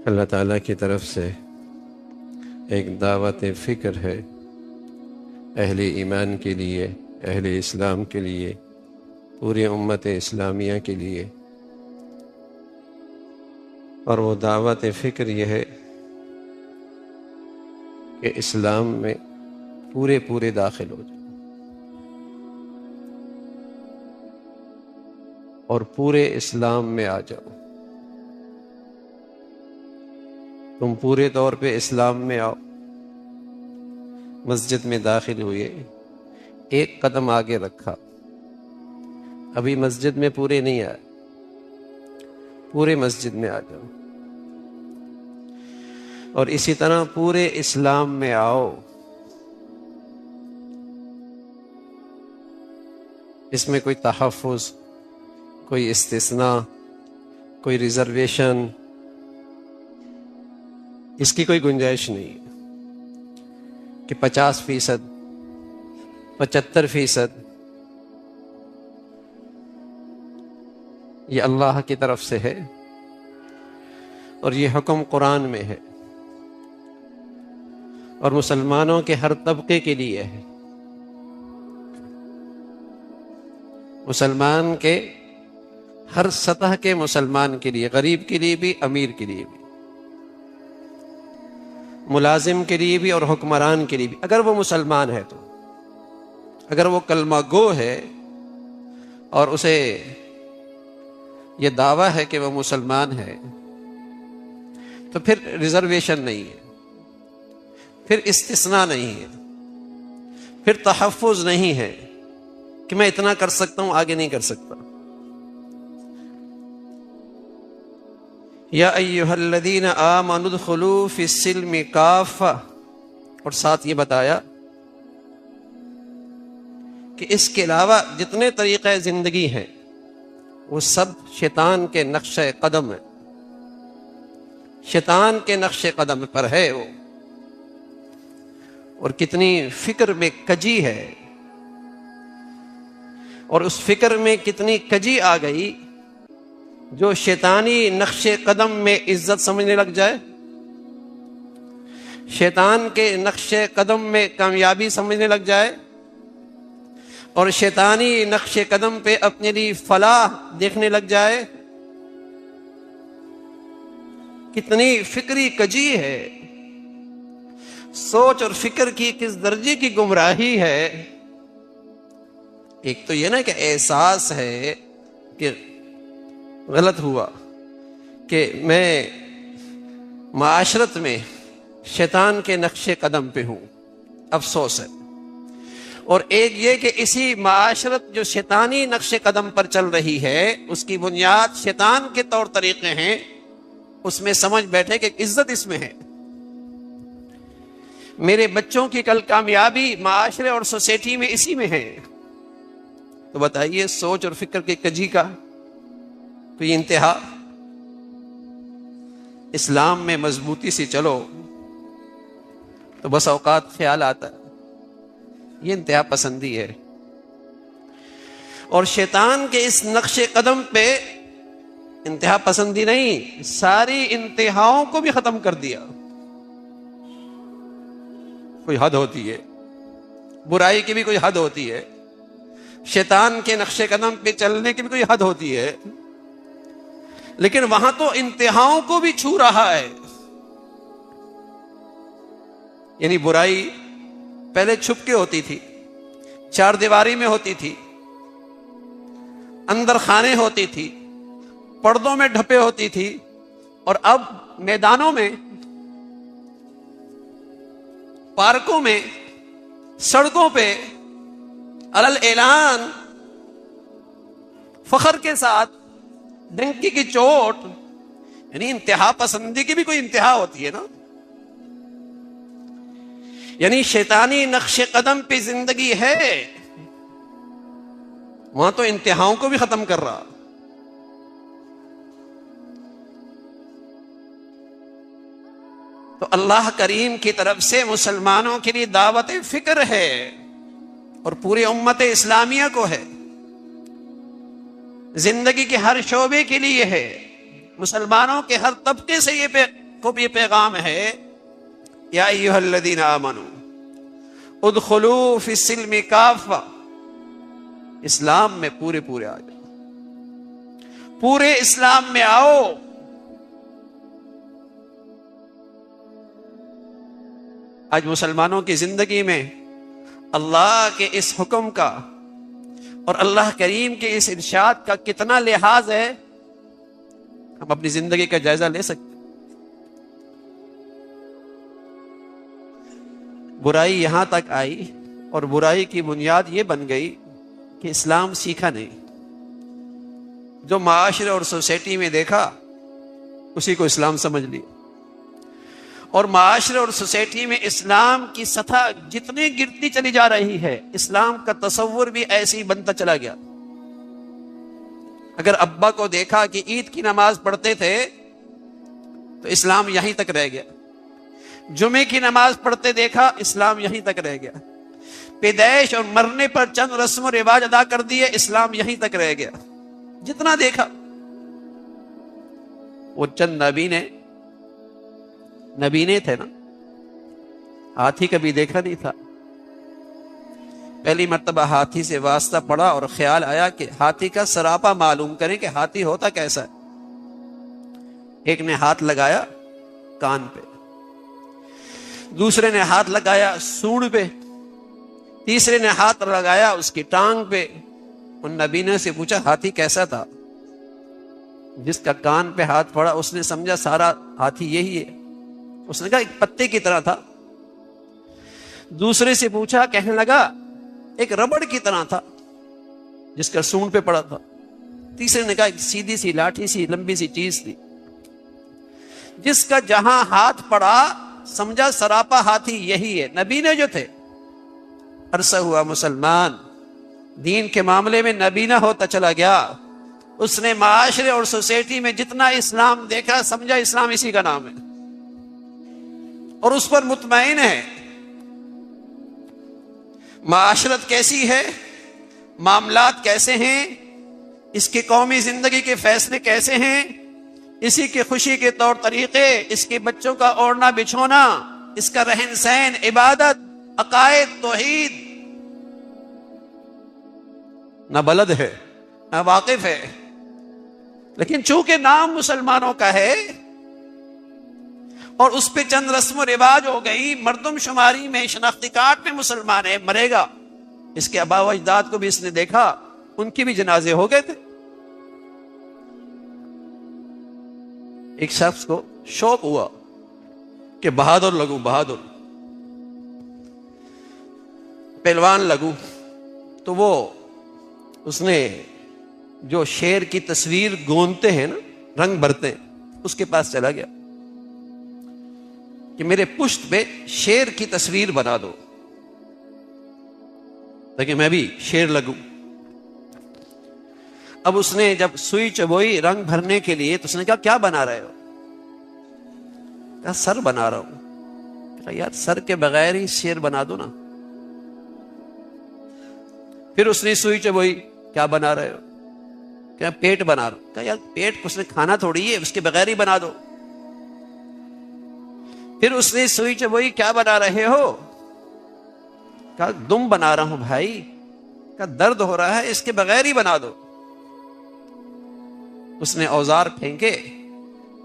اللہ تعالیٰ کی طرف سے ایک دعوت فکر ہے اہل ایمان کے لیے، اہل اسلام کے لیے، پوری امت اسلامیہ کے لیے۔ اور وہ دعوت فکر یہ ہے کہ اسلام میں پورے داخل ہو جائیں اور پورے اسلام میں آ جاؤ۔ تم پورے طور پہ اسلام میں آؤ، مسجد میں داخل ہوئے، ایک قدم آگے رکھا، ابھی مسجد میں پورے نہیں آئے، پورے مسجد میں آ جاؤ، اور اسی طرح پورے اسلام میں آؤ۔ اس میں کوئی تحفظ، کوئی استثناء، کوئی ریزرویشن، اس کی کوئی گنجائش نہیں ہے کہ 50%، 75%۔ یہ اللہ کی طرف سے ہے اور یہ حکم قرآن میں ہے اور مسلمانوں کے ہر طبقے کے لیے ہے، مسلمان کے ہر سطح کے مسلمان کے لیے، غریب کے لیے بھی، امیر کے لیے بھی، ملازم کے لیے بھی اور حکمران کے لیے بھی، اگر وہ مسلمان ہے تو۔ اگر وہ کلمہ گو ہے اور اسے یہ دعویٰ ہے کہ وہ مسلمان ہے تو پھر ریزرویشن نہیں ہے، پھر استثناء نہیں ہے، پھر تحفظ نہیں ہے کہ میں اتنا کر سکتا ہوں، آگے نہیں کر سکتا۔ یا ایھا الذین آمنوا ادخلوا فی السلم کافہ، اور ساتھ یہ بتایا کہ اس کے علاوہ جتنے طریقے زندگی ہیں وہ سب شیطان کے نقش قدم ہیں، شیطان کے نقش قدم پر ہے وہ، اور کتنی فکر میں کجی ہے، اور اس فکر میں کتنی کجی آ گئی جو شیطانی نقش قدم میں عزت سمجھنے لگ جائے، شیطان کے نقش قدم میں کامیابی سمجھنے لگ جائے، اور شیطانی نقش قدم پہ اپنے لیے فلاح دیکھنے لگ جائے۔ کتنی فکری کجی ہے، سوچ اور فکر کی کس درجے کی گمراہی ہے۔ ایک تو یہ نا کہ احساس ہے کہ غلط ہوا، کہ میں معاشرت میں شیطان کے نقش قدم پہ ہوں، افسوس ہے۔ اور ایک یہ کہ اسی معاشرت جو شیطانی نقش قدم پر چل رہی ہے، اس کی بنیاد شیطان کے طور طریقے ہیں، اس میں سمجھ بیٹھے کہ عزت اس میں ہے، میرے بچوں کی کل کامیابی معاشرے اور سوسائٹی میں اسی میں ہے۔ تو بتائیے سوچ اور فکر کے کجی کا تو یہ انتہا۔ اسلام میں مضبوطی سے چلو تو بس اوقات خیال آتا ہے یہ انتہا پسندی ہے، اور شیطان کے اس نقش قدم پہ انتہا پسندی نہیں، ساری انتہاؤں کو بھی ختم کر دیا۔ کوئی حد ہوتی ہے، برائی کی بھی کوئی حد ہوتی ہے، شیطان کے نقش قدم پہ چلنے کی بھی کوئی حد ہوتی ہے، لیکن وہاں تو انتہاؤں کو بھی چھو رہا ہے۔ یعنی برائی پہلے چھپ کے ہوتی تھی، چار دیواری میں ہوتی تھی، اندر خانے ہوتی تھی، پردوں میں ڈھپے ہوتی تھی، اور اب میدانوں میں، پارکوں میں، سڑکوں پہ علل اعلان فخر کے ساتھ ڈنکی کی چوٹ، یعنی انتہا پسندی کی بھی کوئی انتہا ہوتی ہے نا۔ یعنی شیطانی نقش قدم پہ زندگی ہے، وہاں تو انتہاؤں کو بھی ختم کر رہا۔ تو اللہ کریم کی طرف سے مسلمانوں کے لیے دعوت فکر ہے اور پوری امت اسلامیہ کو ہے، زندگی کے ہر شعبے کے لیے ہے، مسلمانوں کے ہر طبقے سے یہ خوب یہ پیغام ہے، یا ایھا الذین آمنوا ادخلوا فی السلم کافہ، اسلام میں پورے آ جاؤ، پورے اسلام میں آؤ۔ آج مسلمانوں کی زندگی میں اللہ کے اس حکم کا اور اللہ کریم کے اس ارشاد کا کتنا لحاظ ہے، ہم اپنی زندگی کا جائزہ لے سکتے۔ برائی یہاں تک آئی اور برائی کی بنیاد یہ بن گئی کہ اسلام سیکھا نہیں، جو معاشرے اور سوسائٹی میں دیکھا اسی کو اسلام سمجھ لیا، اور معاشرے اور سوسائٹی میں اسلام کی سطح جتنی گرتی چلی جا رہی ہے، اسلام کا تصور بھی ایسے ہی بنتا چلا گیا۔ اگر ابا کو دیکھا کہ عید کی نماز پڑھتے تھے تو اسلام یہیں تک رہ گیا، جمعے کی نماز پڑھتے دیکھا، اسلام یہیں تک رہ گیا، پیدائش اور مرنے پر چند رسم و رواج ادا کر دیے، اسلام یہیں تک رہ گیا۔ جتنا دیکھا، وہ چند نبینے تھے نا، ہاتھی کبھی دیکھا نہیں تھا، پہلی مرتبہ ہاتھی سے واسطہ پڑا اور خیال آیا کہ ہاتھی کا سراپا معلوم کریں کہ ہاتھی ہوتا کیسا ہے۔ ایک نے ہاتھ لگایا کان پہ، دوسرے نے ہاتھ لگایا سونڈ پہ، تیسرے نے ہاتھ لگایا اس کی ٹانگ پہ۔ ان نبیوں سے پوچھا ہاتھی کیسا تھا؟ جس کا کان پہ ہاتھ پڑا اس نے سمجھا سارا ہاتھی یہی ہے، اس نے کہا ایک پتے کی طرح تھا۔ دوسرے سے پوچھا، کہنے لگا ایک ربڑ کی طرح تھا جس کا سونڈ پہ پڑا تھا۔ تیسرے نے کہا ایک سیدھی سی لاٹھی سی لمبی سی چیز تھی۔ جس کا جہاں ہاتھ پڑا سمجھا سراپا ہاتھی یہی ہے۔ نبی نے جو تھے، عرصہ ہوا مسلمان، دین کے معاملے میں نبی نہ ہوتا چلا گیا، اس نے معاشرے اور سوسائٹی میں جتنا اسلام دیکھا سمجھا اسلام اسی کا نام ہے اور اس پر مطمئن ہے۔ معاشرت کیسی ہے، معاملات کیسے ہیں، اس کی قومی زندگی کے فیصلے کیسے ہیں، اسی کی خوشی کے طور طریقے، اس کے بچوں کا اوڑھنا بچھونا، اس کا رہن سہن، عبادت، عقائد، توحید، نہ بلد ہے نہ واقف ہے۔ لیکن چونکہ نام مسلمانوں کا ہے اور اس پہ چند رسم و رواج ہو گئی، مردم شماری میں شناختی کارڈ میں مسلمان ہے، مرے گا۔ اس کے آباء و اجداد کو بھی اس نے دیکھا، ان کی بھی جنازے ہو گئے تھے۔ ایک شخص کو شوق ہوا کہ بہادر لگوں، بہادر پہلوان لگوں، تو وہ اس نے جو شیر کی تصویر گونتے ہیں نا، رنگ بھرتے ہیں، اس کے پاس چلا گیا کہ میرے پشت پہ شیر کی تصویر بنا دو تاکہ میں بھی شیر لگوں۔ اب اس نے جب سوئی چبوئی رنگ بھرنے کے لیے تو اس نے کہا کیا بنا رہے ہو؟ کہا سر بنا رہا ہوں۔ کہا یار سر کے بغیر ہی شیر بنا دو نا۔ پھر اس نے سوئی چبوئی، کیا بنا رہے ہو؟ کہا پیٹ بنا رہا ہوں۔ کہا یار پیٹ اس نے کھانا تھوڑی ہے، اس کے بغیر ہی بنا دو۔ پھر اس نے سوئی چبوئی، کیا بنا رہے ہو؟ کہا دم بنا رہا ہوں بھائی۔ کہا درد ہو رہا ہے، اس کے بغیر ہی بنا دو۔ اس نے اوزار پھینکے،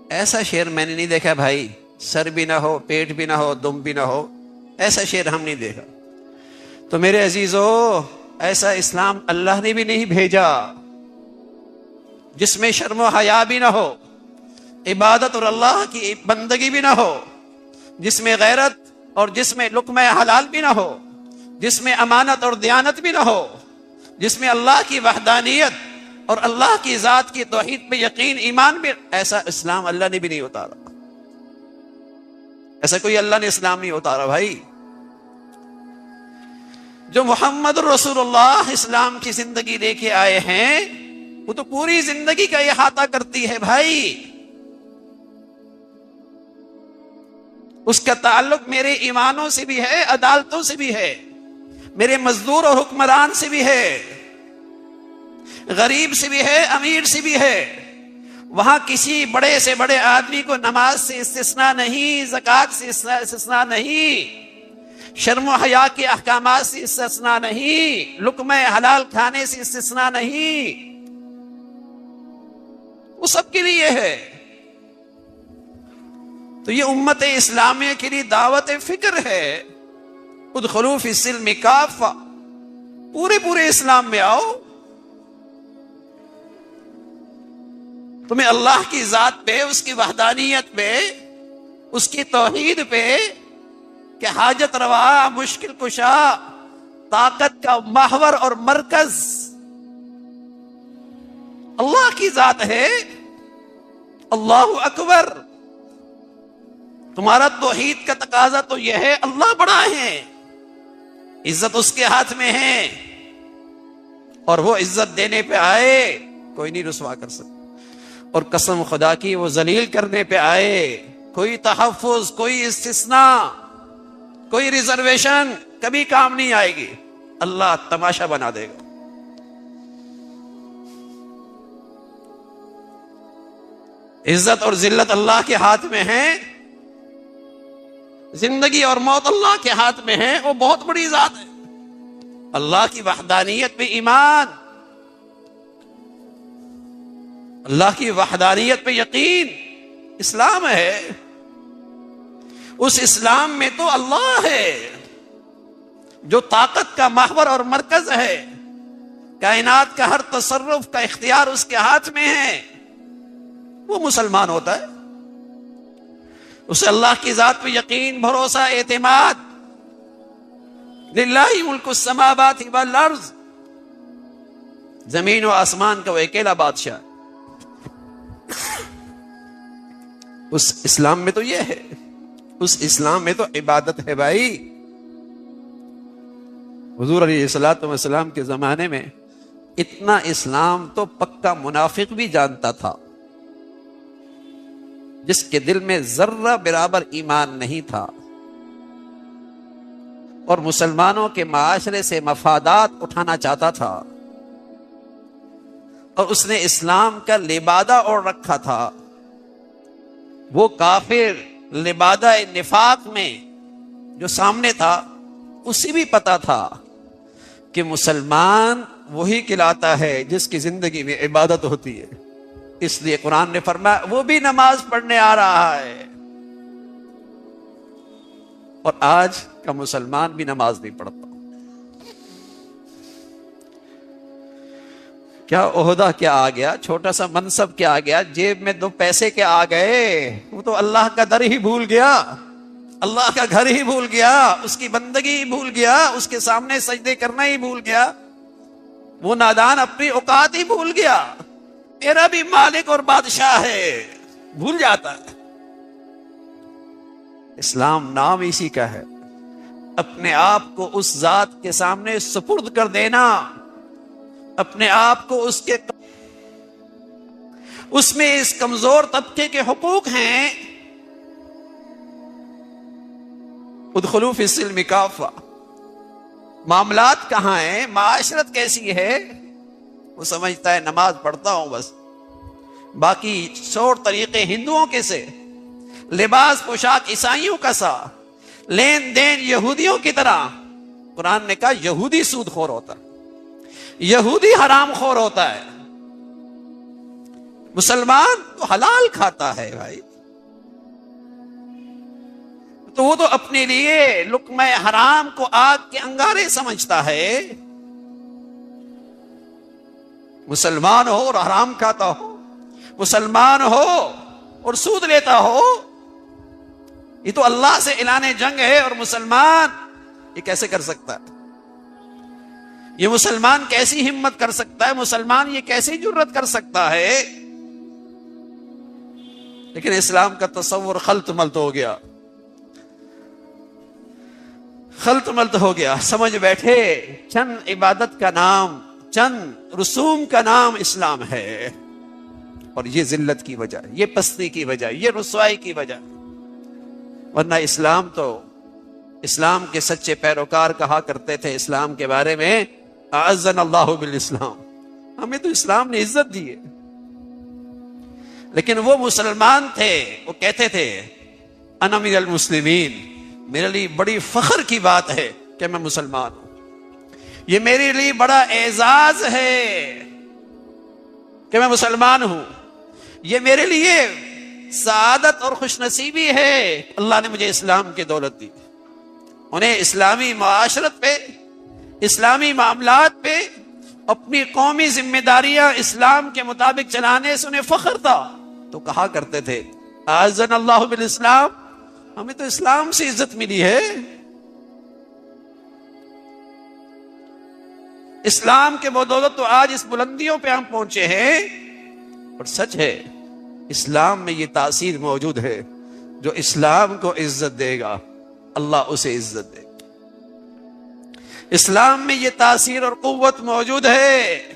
ایسا شیر میں نے نہیں دیکھا بھائی، سر بھی نہ ہو، پیٹ بھی نہ ہو، دم بھی نہ ہو، ایسا شیر ہم نہیں دیکھا۔ تو میرے عزیزو، ایسا اسلام اللہ نے بھی نہیں بھیجا جس میں شرم و حیا بھی نہ ہو، عبادت اور اللہ کی بندگی بھی نہ ہو، جس میں غیرت اور جس میں لقمہ حلال بھی نہ ہو، جس میں امانت اور دیانت بھی نہ ہو، جس میں اللہ کی وحدانیت اور اللہ کی ذات کی توحید پہ یقین، ایمان بھی۔ ایسا اسلام اللہ نے بھی نہیں اتارا، ایسا کوئی اللہ نے اسلام نہیں اتارا بھائی۔ جو محمد رسول اللہ اسلام کی زندگی لے کے آئے ہیں وہ تو پوری زندگی کا احاطہ کرتی ہے بھائی۔ اس کا تعلق میرے ایمانوں سے بھی ہے، عدالتوں سے بھی ہے، میرے مزدور اور حکمران سے بھی ہے، غریب سے بھی ہے، امیر سے بھی ہے، وہاں کسی بڑے سے بڑے آدمی کو نماز سے استثناء نہیں، زکوٰۃ سے استثناء نہیں، شرم و حیا کے احکامات سے استثناء نہیں، لقمہ حلال کھانے سے استثناء نہیں، وہ سب کے لیے ہے۔ تو یہ امت اسلامیہ کے لیے دعوت فکر ہے، ادخلوا فی السلم کافہ، پورے اسلام میں آؤ۔ تمہیں اللہ کی ذات پہ، اس کی وحدانیت پہ، اس کی توحید پہ کہ حاجت روا، مشکل کشا، طاقت کا محور اور مرکز اللہ کی ذات ہے، اللہ اکبر۔ تمہارا توحید کا تقاضا تو یہ ہے اللہ بڑا ہے، عزت اس کے ہاتھ میں ہے، اور وہ عزت دینے پہ آئے کوئی نہیں رسوا کر سکتا، اور قسم خدا کی وہ ذلیل کرنے پہ آئے کوئی تحفظ، کوئی استثناء، کوئی ریزرویشن کبھی کام نہیں آئے گی، اللہ تماشا بنا دے گا۔ عزت اور ذلت اللہ کے ہاتھ میں ہے، زندگی اور موت اللہ کے ہاتھ میں ہے، وہ بہت بڑی ذات ہے۔ اللہ کی وحدانیت پہ ایمان، اللہ کی وحدانیت پہ یقین اسلام ہے۔ اس اسلام میں تو اللہ ہے جو طاقت کا محور اور مرکز ہے، کائنات کا ہر تصرف کا اختیار اس کے ہاتھ میں ہے، وہ مسلمان ہوتا ہے۔ اسے اللہ کی ذات پہ یقین، بھروسہ، اعتماد۔ للہ ملک السماوات والارض، زمین و آسمان کا وہ اکیلا بادشاہ۔ اس اسلام میں تو یہ ہے، اس اسلام میں تو عبادت ہے بھائی۔ حضور علیہ الصلوۃ والسلام کے زمانے میں اتنا اسلام تو پکا منافق بھی جانتا تھا، جس کے دل میں ذرہ برابر ایمان نہیں تھا، اور مسلمانوں کے معاشرے سے مفادات اٹھانا چاہتا تھا، اور اس نے اسلام کا لبادہ اوڑھ رکھا تھا۔ وہ کافر لبادہ نفاق میں جو سامنے تھا، اسے بھی پتا تھا کہ مسلمان وہی کہلاتا ہے جس کی زندگی میں عبادت ہوتی ہے، اس لیے قرآن نے فرمایا وہ بھی نماز پڑھنے آ رہا ہے۔ اور آج کا مسلمان بھی نماز نہیں پڑھتا۔ کیا عہدہ کیا آ گیا، چھوٹا سا منصب کیا آ گیا، جیب میں 2 پیسے کیا آ گئے، وہ تو اللہ کا در ہی بھول گیا، اللہ کا گھر ہی بھول گیا، اس کی بندگی ہی بھول گیا، اس کے سامنے سجدے کرنا ہی بھول گیا، وہ نادان اپنی اوقات ہی بھول گیا۔ میرا بھی مالک اور بادشاہ ہے، بھول جاتا ہے۔ اسلام نام اسی کا ہے، اپنے آپ کو اس ذات کے سامنے سپرد کر دینا، اپنے آپ کو اس میں اس کمزور طبقے کے حقوق ہیں۔ ادخلوا فی السلم کافہ، معاملات کہاں ہیں، معاشرت کیسی ہے، وہ سمجھتا ہے نماز پڑھتا ہوں بس، باقی طور طریقے ہندوؤں کے سے، لباس پوشاک عیسائیوں کا سا، لین دین یہودیوں کی طرح۔ قرآن نے کہا یہودی سود خور ہوتا ہے، یہودی حرام خور ہوتا ہے، مسلمان تو حلال کھاتا ہے بھائی۔ تو وہ تو اپنے لیے لقمہ حرام کو آگ کے انگارے سمجھتا ہے۔ مسلمان ہو اور حرام کھاتا ہو، مسلمان ہو اور سود لیتا ہو، یہ تو اللہ سے اعلان جنگ ہے۔ اور مسلمان یہ کیسے کر سکتا ہے؟ یہ مسلمان کیسی ہمت کر سکتا ہے؟ مسلمان یہ کیسی جرت کر سکتا ہے؟ لیکن اسلام کا تصور خلط ملط ہو گیا، خلط ملط ہو گیا۔ سمجھ بیٹھے چند عبادت کا نام، چند رسوم کا نام اسلام ہے، اور یہ ذلت کی وجہ، یہ پستی کی وجہ، یہ رسوائی کی وجہ۔ ورنہ اسلام تو، اسلام کے سچے پیروکار کہا کرتے تھے اسلام کے بارے میں، اعزنا اللہ بالاسلام، ہمیں تو اسلام نے عزت دی ہے۔ لیکن وہ مسلمان تھے، وہ کہتے تھے انا من المسلمین، میرے لیے بڑی فخر کی بات ہے کہ میں مسلمان ہوں، یہ میرے لیے بڑا اعزاز ہے کہ میں مسلمان ہوں، یہ میرے لیے سعادت اور خوش نصیبی ہے، اللہ نے مجھے اسلام کی دولت دی۔ انہیں اسلامی معاشرت پہ، اسلامی معاملات پہ، اپنی قومی ذمہ داریاں اسلام کے مطابق چلانے سے انہیں فخر تھا، تو کہا کرتے تھے اعزنا اللہ بالاسلام، ہمیں تو اسلام سے عزت ملی ہے، اسلام کے بدولت تو آج اس بلندیوں پہ ہم پہنچے ہیں۔ اور سچ ہے، اسلام میں یہ تاثیر موجود ہے، جو اسلام کو عزت دے گا اللہ اسے عزت دے گا۔ اسلام میں یہ تاثیر اور قوت موجود ہے،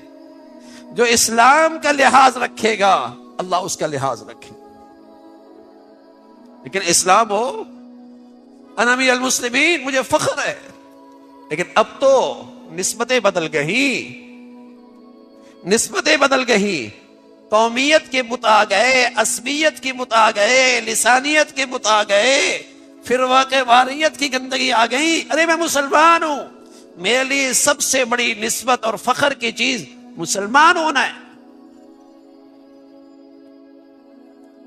جو اسلام کا لحاظ رکھے گا اللہ اس کا لحاظ رکھے گا۔ لیکن اسلام ہو انا من المسلمین، مجھے فخر ہے، لیکن اب تو نسبتیں بدل گئی، نسبتیں بدل گئی، قومیت کے بت آ گئے، عصبیت کی بت آ گئے، لسانیت کے بت آ گئے، پھر واقع واریت کی گندگی آ گئی۔ ارے میں مسلمان ہوں، میرے لیے سب سے بڑی نسبت اور فخر کی چیز مسلمان ہونا ہے،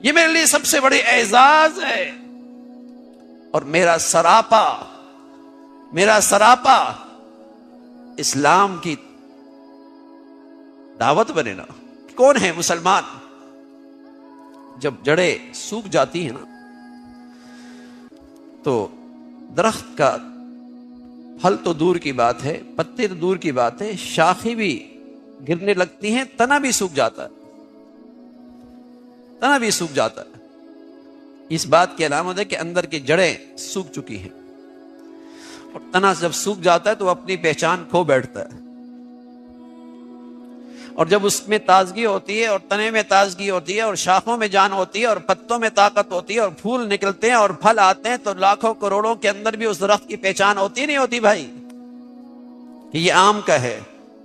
یہ میرے لیے سب سے بڑی اعزاز ہے۔ اور میرا سراپا اسلام کی دعوت بنے نا۔ کون ہے مسلمان؟ جب جڑیں سوکھ جاتی ہیں نا تو درخت کا پھل تو دور کی بات ہے، پتے تو دور کی بات ہے، شاخیں بھی گرنے لگتی ہیں، تنا بھی سوکھ جاتا ہے، تنا بھی سوکھ جاتا ہے۔ اس بات کی علامت ہے کہ اندر کی جڑیں سوکھ چکی ہیں، اور تنا جب سوکھ جاتا ہے تو وہ اپنی پہچان کھو بیٹھتا ہے، اور جب اس میں تازگی ہوتی ہے اور تنے میں تازگی ہوتی ہے اور شاخوں میں جان ہوتی ہے اور پتوں میں طاقت ہوتی ہے اور پھول نکلتے ہیں اور پھل آتے ہیں، تو لاکھوں کروڑوں کے اندر بھی اس درخت کی پہچان ہوتی نہیں ہوتی بھائی، کہ یہ آم کا ہے،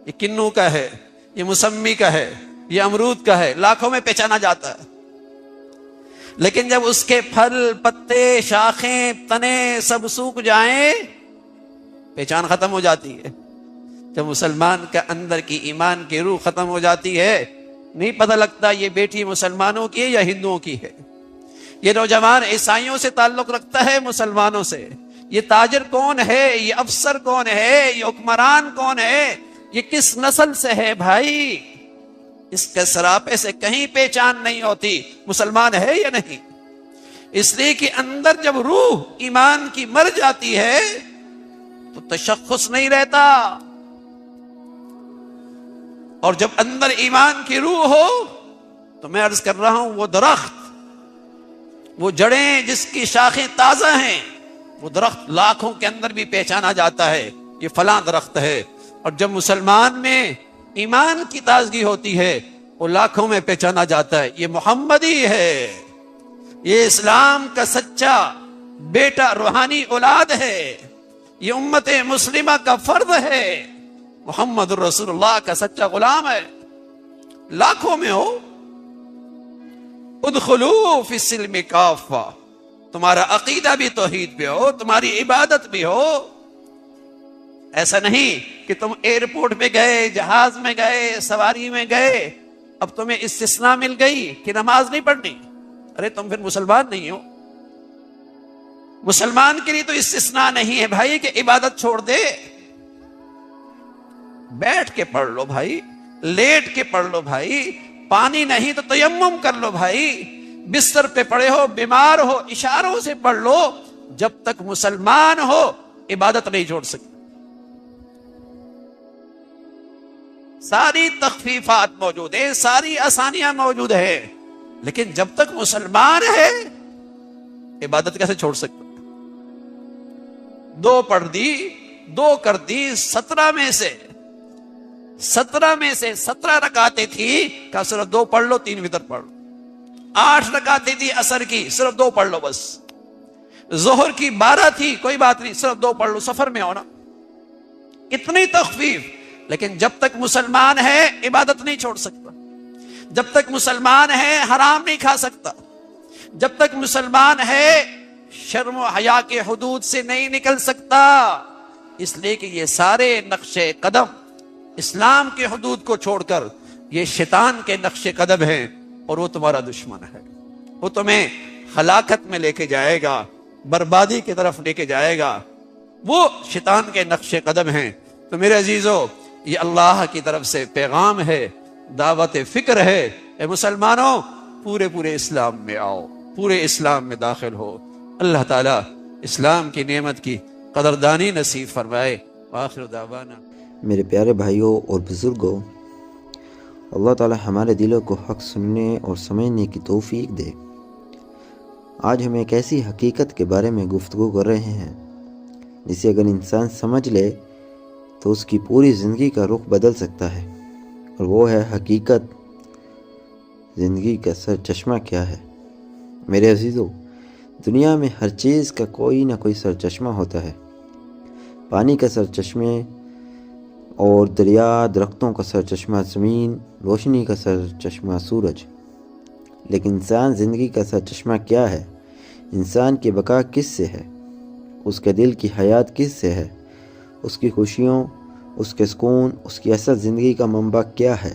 یہ کنو کا ہے، یہ موسمی کا ہے، یہ امرود کا ہے، لاکھوں میں پہچانا جاتا ہے۔ لیکن جب اس کے پھل، پتے، شاخیں، تنے سب سوکھ جائیں، پہچان ختم ہو جاتی ہے۔ جب مسلمان کا اندر کی ایمان کی روح ختم ہو جاتی ہے، نہیں پتہ لگتا یہ بیٹی مسلمانوں کی ہے یا ہندوؤں کی ہے، یہ نوجوان عیسائیوں سے تعلق رکھتا ہے مسلمانوں سے، یہ تاجر کون ہے، یہ افسر کون ہے، یہ حکمران کون ہے، یہ کس نسل سے ہے بھائی، اس کے سراپے سے کہیں پہچان نہیں ہوتی مسلمان ہے یا نہیں۔ اس لیے کہ اندر جب روح ایمان کی مر جاتی ہے تو تشخص نہیں رہتا، اور جب اندر ایمان کی روح ہو تو میں عرض کر رہا ہوں وہ درخت، وہ جڑیں جس کی شاخیں تازہ ہیں، وہ درخت لاکھوں کے اندر بھی پہچانا جاتا ہے یہ فلاں درخت ہے۔ اور جب مسلمان میں ایمان کی تازگی ہوتی ہے وہ لاکھوں میں پہچانا جاتا ہے یہ محمدی ہے، یہ اسلام کا سچا بیٹا، روحانی اولاد ہے، یہ امت مسلمہ کا فرد ہے، محمد رسول اللہ کا سچا غلام ہے، لاکھوں میں ہو۔ ادخلوا فی السلم کافہ، تمہارا عقیدہ بھی توحید پہ ہو، تمہاری عبادت بھی ہو۔ ایسا نہیں کہ تم ایئرپورٹ پہ گئے، جہاز میں گئے، سواری میں گئے، اب تمہیں استثناء مل گئی کہ نماز نہیں پڑھنی، ارے تم پھر مسلمان نہیں ہو۔ مسلمان کے لیے تو استثناء نہیں ہے بھائی کہ عبادت چھوڑ دے، بیٹھ کے پڑھ لو بھائی، لیٹ کے پڑھ لو بھائی، پانی نہیں تو تیمم کر لو بھائی، بستر پہ پڑے ہو، بیمار ہو، اشاروں سے پڑھ لو، جب تک مسلمان ہو عبادت نہیں چھوڑ سکتے۔ ساری تخفیفات موجود ہیں، ساری آسانیاں موجود ہیں، لیکن جب تک مسلمان ہے عبادت کیسے چھوڑ سکتا؟ 2 پڑھ دی، 2 کر دی، 17 میں سے 17 رکعتیں تھی، کہا صرف 2 پڑھ لو، 3 وتر پڑھ لو۔ 8 رکعتیں تھی عصر کی، صرف 2 پڑھ لو بس۔ ظہر کی 12 تھی، کوئی بات نہیں، صرف 2 پڑھ لو، سفر میں ہونا۔ اتنی تخفیف، لیکن جب تک مسلمان ہے عبادت نہیں چھوڑ سکتا۔ جب تک مسلمان ہے حرام نہیں کھا سکتا، جب تک مسلمان ہے شرم و حیا کے حدود سے نہیں نکل سکتا، اس لیے کہ یہ سارے نقش قدم اسلام کے حدود کو چھوڑ کر یہ شیطان کے نقش قدم ہیں، اور وہ تمہارا دشمن ہے، وہ تمہیں ہلاکت میں لے کے جائے گا، بربادی کی طرف لے کے جائے گا، وہ شیطان کے نقش قدم ہیں۔ تو میرے عزیزو، یہ اللہ کی طرف سے پیغام ہے، دعوت فکر ہے، اے مسلمانوں پورے اسلام میں آؤ، پورے اسلام میں داخل ہو۔ اللہ تعالیٰ اسلام کی نعمت کی قدردانی نصیب فرمائے۔ وآخر دعوانا۔ میرے پیارے بھائیوں اور بزرگوں، اللہ تعالی ہمارے دلوں کو حق سننے اور سمجھنے کی توفیق دے۔ آج ہم ایک ایسی حقیقت کے بارے میں گفتگو کر رہے ہیں جسے اگر انسان سمجھ لے تو اس کی پوری زندگی کا رخ بدل سکتا ہے، اور وہ ہے حقیقت زندگی کا سر چشمہ کیا ہے۔ میرے عزیزو، دنیا میں ہر چیز کا کوئی نہ کوئی سر چشمہ ہوتا ہے۔ پانی کا سر چشمے اور دریا، درختوں کا سر چشمہ زمین، روشنی کا سر چشمہ سورج، لیکن انسان زندگی کا سر چشمہ کیا ہے؟ انسان کی بقا کس سے ہے؟ اس کے دل کی حیات کس سے ہے؟ اس کی خوشیوں، اس کے سکون، اس کی اصل زندگی کا منبع کیا ہے؟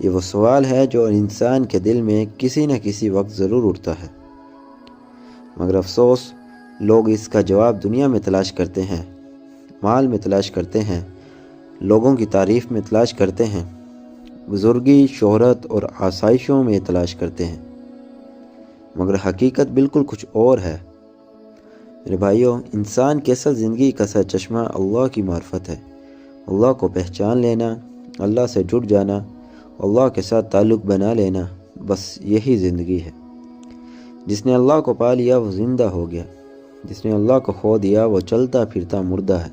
یہ وہ سوال ہے جو انسان کے دل میں کسی نہ کسی وقت ضرور اٹھتا ہے، مگر افسوس لوگ اس کا جواب دنیا میں تلاش کرتے ہیں، مال میں تلاش کرتے ہیں، لوگوں کی تعریف میں تلاش کرتے ہیں، بزرگی، شہرت اور آسائشوں میں تلاش کرتے ہیں، مگر حقیقت بالکل کچھ اور ہے۔ میرے بھائیوں، انسان کی اصل زندگی کا سر چشمہ اللہ کی معرفت ہے۔ اللہ کو پہچان لینا، اللہ سے جڑ جانا، اللہ کے ساتھ تعلق بنا لینا، بس یہی زندگی ہے۔ جس نے اللہ کو پا لیا وہ زندہ ہو گیا، جس نے اللہ کو کھو دیا وہ چلتا پھرتا مردہ ہے،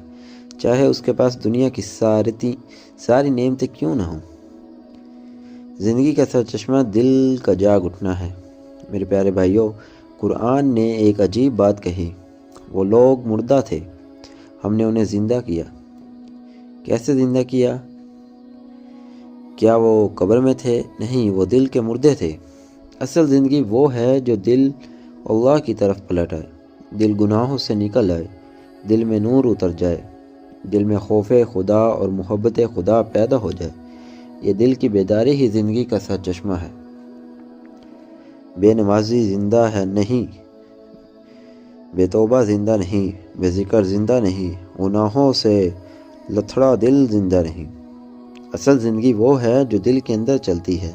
چاہے اس کے پاس دنیا کی ساری نعمتیں کیوں نہ ہوں۔ زندگی کا سر چشمہ دل کا جاگ اٹھنا ہے۔ میرے پیارے بھائیوں، قرآن نے ایک عجیب بات کہی، وہ لوگ مردہ تھے، ہم نے انہیں زندہ کیا۔ کیسے زندہ کیا؟ کیا وہ قبر میں تھے؟ نہیں، وہ دل کے مردے تھے۔ اصل زندگی وہ ہے جو دل اللہ کی طرف پلٹ آئے، دل گناہوں سے نکل آئے، دل میں نور اتر جائے، دل میں خوف خدا اور محبت خدا پیدا ہو جائے۔ یہ دل کی بیداری ہی زندگی کا سر چشمہ ہے۔ بے نمازی زندہ ہے نہیں، بے توبہ زندہ نہیں، بے ذکر زندہ نہیں، گناہوں سے لتھڑا دل زندہ نہیں۔ اصل زندگی وہ ہے جو دل کے اندر چلتی ہے۔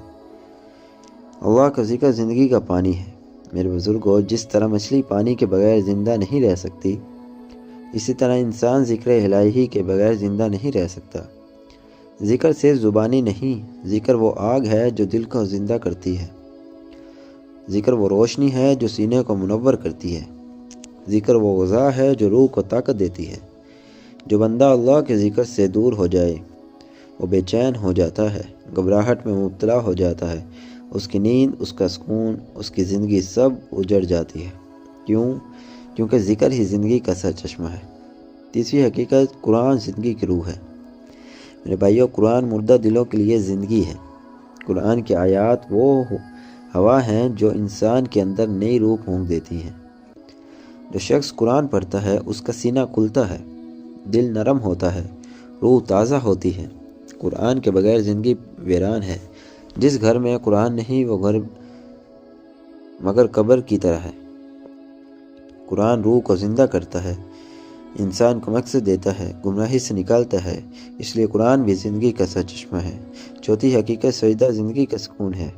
اللہ کا ذکر زندگی کا پانی ہے۔ میرے بزرگوں، جس طرح مچھلی پانی کے بغیر زندہ نہیں رہ سکتی، اسی طرح انسان ذکر الہی کے بغیر زندہ نہیں رہ سکتا۔ ذکر صرف زبانی نہیں، ذکر وہ آگ ہے جو دل کو زندہ کرتی ہے، ذکر وہ روشنی ہے جو سینے کو منور کرتی ہے، ذکر وہ غذا ہے جو روح کو طاقت دیتی ہے۔ جو بندہ اللہ کے ذکر سے دور ہو جائے وہ بے چین ہو جاتا ہے، گھبراہٹ میں مبتلا ہو جاتا ہے، اس کی نیند، اس کا سکون، اس کی زندگی سب اجڑ جاتی ہے۔ کیونکہ ذکر ہی زندگی کا سر چشمہ ہے۔ تیسری حقیقت، قرآن زندگی کی روح ہے۔ میرے بھائیوں، قرآن مردہ دلوں کے لیے زندگی ہے۔ قرآن کی آیات وہ ہوا ہیں جو انسان کے اندر نئی روح پھونک دیتی ہیں۔ جو شخص قرآن پڑھتا ہے اس کا سینہ کھلتا ہے، دل نرم ہوتا ہے، روح تازہ ہوتی ہے۔ قرآن کے بغیر زندگی ویران ہے۔ جس گھر میں قرآن نہیں وہ گھر مگر قبر کی طرح ہے۔ قرآن روح کو زندہ کرتا ہے، انسان کو مقصد دیتا ہے، گمراہی سے نکالتا ہے، اس لیے قرآن بھی زندگی کا سر چشمہ ہے۔ چوتھی حقیقت، سجدہ زندگی کا سکون ہے۔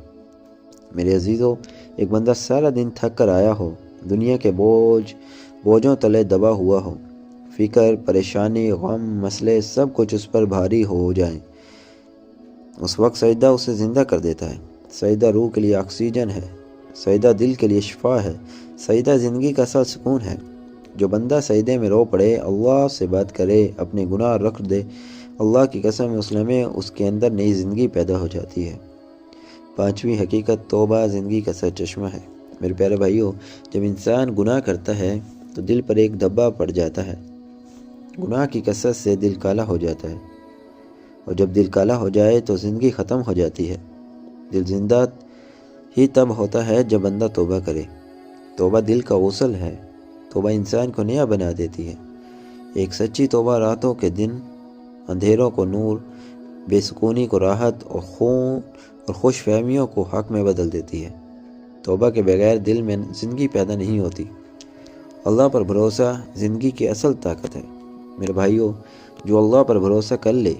میرے عزیزو، ایک بندہ سارا دن تھک کر آیا ہو، دنیا کے بوجھوں تلے دبا ہوا ہو، فکر، پریشانی، غم، مسئلے سب کچھ اس پر بھاری ہو جائیں، اس وقت سجدہ اسے زندہ کر دیتا ہے۔ سجدہ روح کے لیے آکسیجن ہے، سجدہ دل کے لیے شفا ہے، سجدہ زندگی کا اصل سکون ہے۔ جو بندہ سجدے میں رو پڑے، اللہ سے بات کرے، اپنے گناہ رکھ دے، اللہ کی قسم اس لمحے اس کے اندر نئی زندگی پیدا ہو جاتی ہے۔ پانچویں حقیقت، توبہ زندگی کا سر چشمہ ہے۔ میرے پیارے بھائیوں، جب انسان گناہ کرتا ہے تو دل پر ایک دبا پڑ جاتا ہے، گناہ کی کثرت سے دل کالا ہو جاتا ہے، اور جب دل کالا ہو جائے تو زندگی ختم ہو جاتی ہے۔ دل زندہ ہی تب ہوتا ہے جب بندہ توبہ کرے۔ توبہ دل کا غسل ہے۔ توبہ انسان کو نیا بنا دیتی ہے۔ ایک سچی توبہ راتوں کے دن، اندھیروں کو نور، بے سکونی کو راحت اور خوش فہمیوں کو حق میں بدل دیتی ہے۔ توبہ کے بغیر دل میں زندگی پیدا نہیں ہوتی۔ اللہ پر بھروسہ زندگی کی اصل طاقت ہے۔ میرے بھائیوں، جو اللہ پر بھروسہ کر لے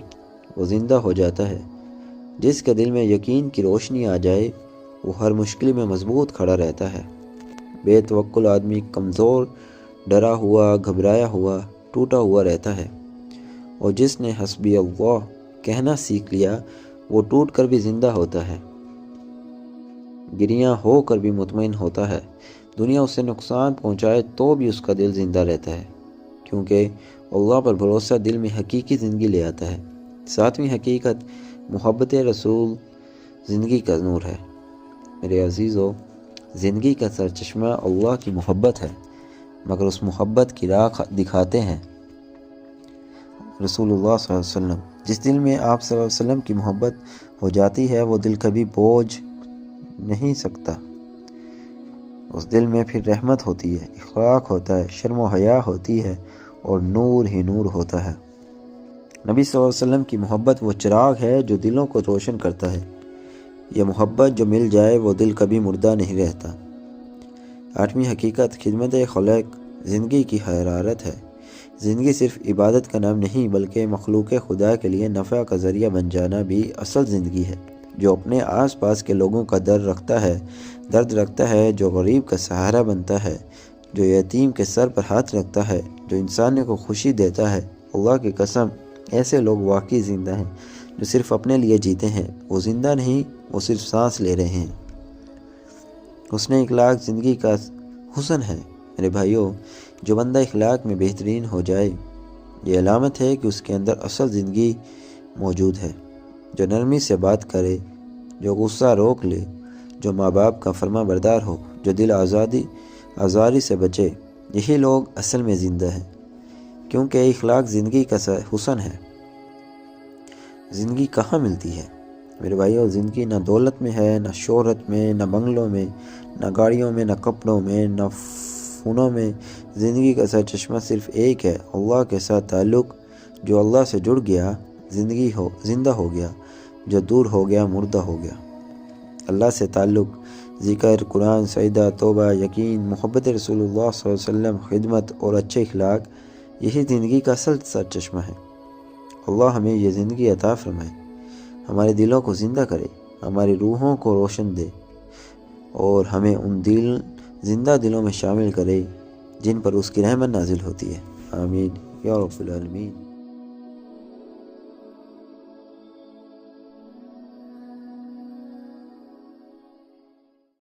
وہ زندہ ہو جاتا ہے۔ جس کے دل میں یقین کی روشنی آ جائے وہ ہر مشکل میں مضبوط کھڑا رہتا ہے۔ بے توکل آدمی کمزور، ڈرا ہوا، گھبرایا ہوا، ٹوٹا ہوا رہتا ہے، اور جس نے حسبی اللہ کہنا سیکھ لیا وہ ٹوٹ کر بھی زندہ ہوتا ہے، گریاں ہو کر بھی مطمئن ہوتا ہے۔ دنیا اسے نقصان پہنچائے تو بھی اس کا دل زندہ رہتا ہے، کیونکہ اللہ پر بھروسہ دل میں حقیقی زندگی لے آتا ہے۔ ساتویں حقیقت، محبت رسول زندگی کا نور ہے۔ میرے عزیزو، زندگی کا سرچشمہ اللہ کی محبت ہے، مگر اس محبت کی راہ دکھاتے ہیں رسول اللہ صلی اللہ علیہ وسلم۔ جس دل میں آپ صلی اللہ علیہ وسلم کی محبت ہو جاتی ہے وہ دل کبھی بوجھ نہیں سکتا۔ اس دل میں پھر رحمت ہوتی ہے، اخلاق ہوتا ہے، شرم و حیا ہوتی ہے، اور نور ہی نور ہوتا ہے۔ نبی صلی اللہ علیہ وسلم کی محبت وہ چراغ ہے جو دلوں کو روشن کرتا ہے۔ یہ محبت جو مل جائے وہ دل کبھی مردہ نہیں رہتا۔ آٹھویں حقیقت، خدمت خلق زندگی کی حرارت ہے۔ زندگی صرف عبادت کا نام نہیں بلکہ مخلوق خدا کے لیے نفع کا ذریعہ بن جانا بھی اصل زندگی ہے۔ جو اپنے آس پاس کے لوگوں کا درد رکھتا ہے، جو غریب کا سہارا بنتا ہے، جو یتیم کے سر پر ہاتھ رکھتا ہے، جو انسان کو خوشی دیتا ہے، اللہ کی قسم ایسے لوگ واقعی زندہ ہیں۔ جو صرف اپنے لیے جیتے ہیں وہ زندہ نہیں، وہ صرف سانس لے رہے ہیں۔ حسن اخلاق زندگی کا حسن ہے۔ میرے بھائیوں، جو بندہ اخلاق میں بہترین ہو جائے یہ علامت ہے کہ اس کے اندر اصل زندگی موجود ہے۔ جو نرمی سے بات کرے، جو غصہ روک لے، جو ماں باپ کا فرما بردار ہو، جو دل آزاری سے بچے، یہی لوگ اصل میں زندہ ہیں، کیونکہ اخلاق زندگی کا حسن ہے۔ زندگی کہاں ملتی ہے میرے بھائیوں؟ زندگی نہ دولت میں ہے، نہ شہرت میں، نہ بنگلوں میں، نہ گاڑیوں میں، نہ کپڑوں میں، نہ فنوں میں۔ زندگی کا سرچشمہ صرف ایک ہے، اللہ کے ساتھ تعلق۔ جو اللہ سے جڑ گیا زندہ ہو گیا، جو دور ہو گیا مردہ ہو گیا۔ اللہ سے تعلق، ذکر، قرآن، سجدہ، توبہ، یقین، محبت رسول اللہ صلی اللہ علیہ وسلم، خدمت اور اچھے اخلاق، یہی زندگی کا اصل سرچشمہ ہے۔ اللہ ہمیں یہ زندگی عطا فرمائے، ہمارے دلوں کو زندہ کرے، ہماری روحوں کو روشن دے، اور ہمیں ان زندہ دلوں میں شامل کرے جن پر اس کی رحمت نازل ہوتی ہے۔ آمین یا رب العالمین۔